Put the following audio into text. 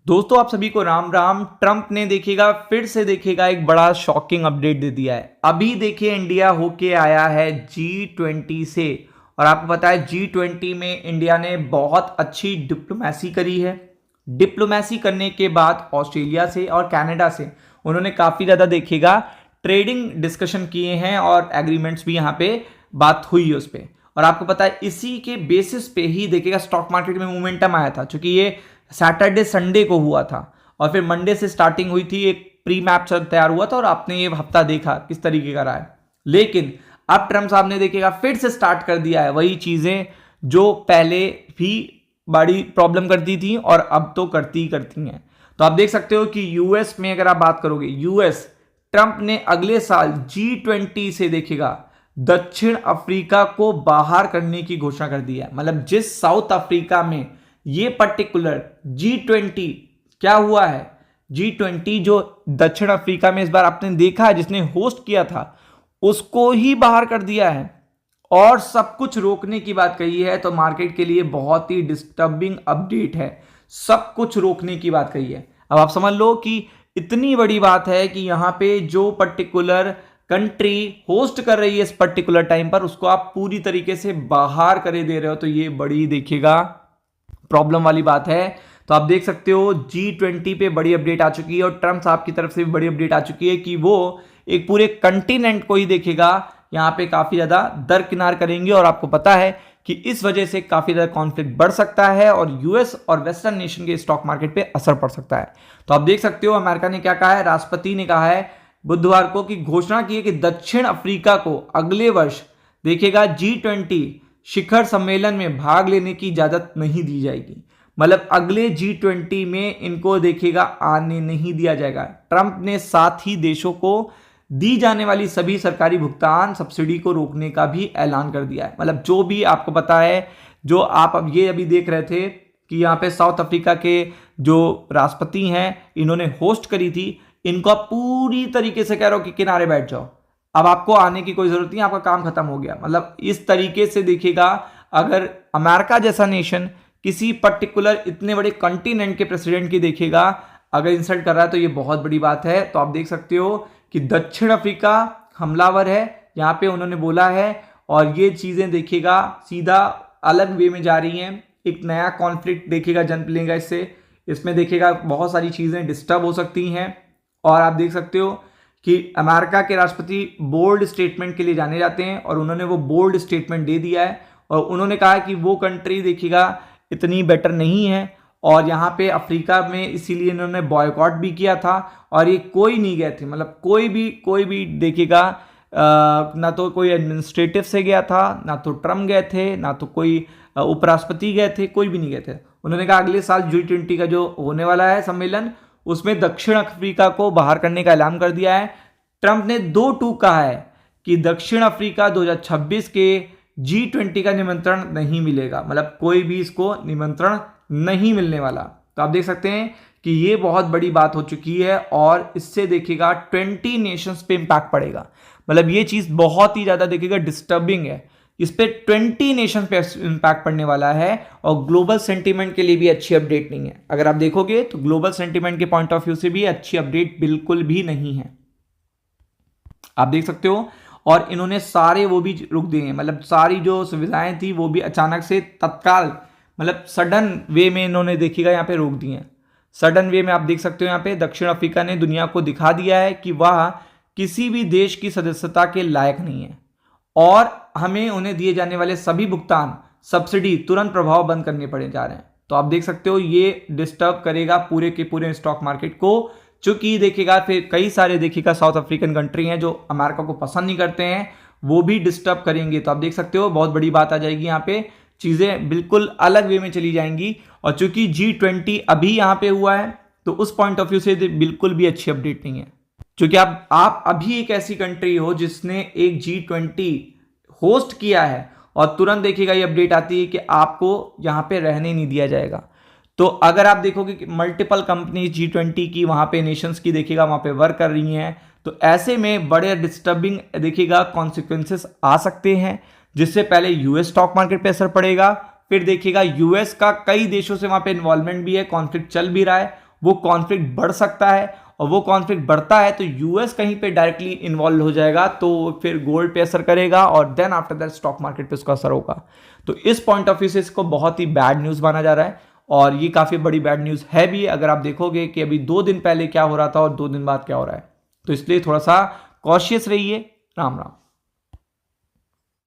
दोस्तों आप सभी को राम राम। ट्रंप ने देखिएगा फिर से देखिएगा एक बड़ा शॉकिंग अपडेट दे दिया है। अभी देखिए इंडिया होके आया है G20 से, और आपको पता है G20 में इंडिया ने बहुत अच्छी डिप्लोमेसी करी है। डिप्लोमेसी करने के बाद ऑस्ट्रेलिया से और कनाडा से उन्होंने काफ़ी ज़्यादा देखिएगा ट्रेडिंग डिस्कशन किए हैं और एग्रीमेंट्स भी यहाँ पे बात हुई है उस पर। और आपको पता है इसी के बेसिस पे ही देखिएगा स्टॉक मार्केट में मोमेंटम आया था, क्योंकि ये सैटरडे संडे को हुआ था और फिर मंडे से स्टार्टिंग हुई थी, एक प्री मैप तैयार हुआ था और आपने ये हफ्ता देखा किस तरीके का रहा है। लेकिन अब ट्रम्प साहब ने देखिएगा फिर से स्टार्ट कर दिया है वही चीजें जो पहले भी बड़ी प्रॉब्लम करती थी और अब तो करती ही करती हैं। तो आप देख सकते हो कि यूएस में अगर आप बात करोगे, यूएस ट्रंप ने अगले साल G20 से देखिएगा दक्षिण अफ्रीका को बाहर करने की घोषणा कर दी है। मतलब जिस साउथ अफ्रीका में ये पर्टिकुलर G20 क्या हुआ है, G20 जो दक्षिण अफ्रीका में इस बार आपने देखा है जिसने होस्ट किया था उसको ही बाहर कर दिया है और सब कुछ रोकने की बात कही है। तो मार्केट के लिए बहुत ही डिस्टर्बिंग अपडेट है, सब कुछ रोकने की बात कही है। अब आप समझ लो कि इतनी बड़ी बात है कि यहां पे जो पर्टिकुलर कंट्री होस्ट कर रही है इस पर्टिकुलर टाइम पर उसको आप पूरी तरीके से बाहर करे दे रहे हो, तो ये बड़ी देखिएगा प्रॉब्लम वाली बात है। तो आप देख सकते हो G20 पे बड़ी अपडेट आ चुकी है और ट्रम्प साहब की तरफ से भी बड़ी अपडेट आ चुकी है कि वो एक पूरे कंटिनेंट को ही देखिएगा यहाँ पे काफी ज्यादा दरकिनार करेंगे। और आपको पता है कि इस वजह से काफी ज्यादा कॉन्फ्लिक्ट बढ़ सकता है और यूएस और वेस्टर्न नेशन के स्टॉक मार्केट पे असर पड़ सकता है। तो आप देख सकते हो अमेरिका ने क्या कहा है, राष्ट्रपति ने कहा है बुधवार को कि घोषणा की है कि दक्षिण अफ्रीका को अगले वर्ष देखिएगा G20 शिखर सम्मेलन में भाग लेने की इजाजत नहीं दी जाएगी। मतलब अगले G20 में इनको देखिएगा आने नहीं दिया जाएगा। ट्रंप ने साथ ही देशों को दी जाने वाली सभी सरकारी भुगतान सब्सिडी को रोकने का भी ऐलान कर दिया है। मतलब जो भी आपको पता है, जो आप अब ये अभी देख रहे थे कि यहाँ पे साउथ अफ्रीका के जो राष्ट्रपति हैं इन्होंने होस्ट करी थी, इनको आप पूरी तरीके से कह रहे हो कि किनारे बैठ जाओ, अब आपको आने की कोई जरूरत नहीं, आपका काम खत्म हो गया। मतलब इस तरीके से देखिएगा अगर अमेरिका जैसा नेशन किसी पर्टिकुलर इतने बड़े कंटिनेंट के प्रेसिडेंट की देखिएगा अगर इंसल्ट कर रहा है तो ये बहुत बड़ी बात है। तो आप देख सकते हो कि दक्षिण अफ्रीका हमलावर है यहाँ पे उन्होंने बोला है और ये चीजें देखिएगा सीधा अलग वे में जा रही हैं। एक नया कॉन्फ्लिक्ट देखिएगा जन्म लेगा इससे, इसमें देखिएगा बहुत सारी चीजें डिस्टर्ब हो सकती हैं। और आप देख सकते हो कि अमेरिका के राष्ट्रपति बोल्ड स्टेटमेंट के लिए जाने जाते हैं और उन्होंने वो बोल्ड स्टेटमेंट दे दिया है और उन्होंने कहा कि वो कंट्री देखिएगा इतनी बेटर नहीं है और यहाँ पे अफ्रीका में इसीलिए इन्होंने बॉयकॉट भी किया था और ये कोई नहीं गए थे। मतलब कोई भी देखिएगा ना तो कोई एडमिनिस्ट्रेटिव से गया था, ना तो ट्रम्प गए थे, ना तो कोई उपराष्ट्रपति गए थे, कोई भी नहीं गए थे। उन्होंने कहा अगले साल G20 का जो होने वाला है सम्मेलन उसमें दक्षिण अफ्रीका को बाहर करने का ऐलान कर दिया है। ट्रंप ने 2 टूक कहा है कि दक्षिण अफ्रीका 2026 के G20 का निमंत्रण नहीं मिलेगा। मतलब कोई भी इसको निमंत्रण नहीं मिलने वाला। तो आप देख सकते हैं कि ये बहुत बड़ी बात हो चुकी है और इससे देखिएगा 20 नेशंस पे इंपैक्ट पड़ेगा। मतलब ये चीज बहुत ही ज्यादा देखिएगा डिस्टर्बिंग है, इस पे 20 नेशन पे इंपैक्ट पड़ने वाला है और ग्लोबल सेंटीमेंट के लिए भी अच्छी अपडेट नहीं है। अगर आप देखोगे तो ग्लोबल सेंटीमेंट के पॉइंट ऑफ व्यू से भी अच्छी अपडेट बिल्कुल भी नहीं है, आप देख सकते हो। और इन्होंने सारे वो भी रुक दिए हैं, मतलब सारी जो सुविधाएं थी वो भी अचानक से तत्काल मतलब सडन वे में इन्होंने देखिएगा यहाँ पे रोक दी हैं। सडन वे में आप देख सकते हो यहाँ पे दक्षिण अफ्रीका ने दुनिया को दिखा दिया है कि वह किसी भी देश की सदस्यता के लायक नहीं है और हमें उन्हें दिए जाने वाले सभी भुगतान सब्सिडी तुरंत प्रभाव बंद करने पड़े जा रहे हैं। तो आप देख सकते हो ये डिस्टर्ब करेगा पूरे के पूरे स्टॉक मार्केट को, चूंकि देखिएगा फिर कई सारे देखिएगा साउथ अफ्रीकन कंट्री हैं जो अमेरिका को पसंद नहीं करते हैं, वो भी डिस्टर्ब करेंगे। तो आप देख सकते हो बहुत बड़ी बात आ जाएगी, यहाँ पे चीजें बिल्कुल अलग वे में चली जाएंगी। और चूंकि G20 अभी यहाँ पे हुआ है तो उस पॉइंट ऑफ व्यू से बिल्कुल भी अच्छी अपडेट नहीं है, क्योंकि आप अभी एक ऐसी कंट्री हो जिसने एक G20 होस्ट किया है और तुरंत देखिएगा ये अपडेट आती है कि आपको यहां पे रहने नहीं दिया जाएगा। तो अगर आप देखोगे कि मल्टीपल कंपनी G20 की वहां पे नेशंस की देखिएगा वहां पे वर्क कर रही हैं, तो ऐसे में बड़े डिस्टर्बिंग देखिएगा कॉन्सिक्वेंसेस आ सकते हैं, जिससे पहले यूएस स्टॉक मार्केट पे असर पड़ेगा, फिर देखिएगा यूएस का कई देशों से वहां पे इन्वॉल्वमेंट भी है, कॉन्फ्लिक्ट चल भी रहा है, वो कॉन्फ्लिक्ट बढ़ सकता है, और वो कॉन्फ्लिक्ट बढ़ता है तो यूएस कहीं पे डायरेक्टली इन्वॉल्व हो जाएगा, तो फिर गोल्ड पे असर करेगा और then after that stock market पे उसका असर होगा। तो इस पॉइंट ऑफ व्यू से इसको बहुत ही बैड न्यूज़ माना जा रहा है, और ये काफ़ी बड़ी बैड न्यूज़ है भी। अगर आप देखोगे कि अभी 2 दिन पहले क्या हो रहा था और 2 दिन बाद क्या हो रहा है, तो इसलिए थोड़ा सा कॉशियस रहिए। राम राम।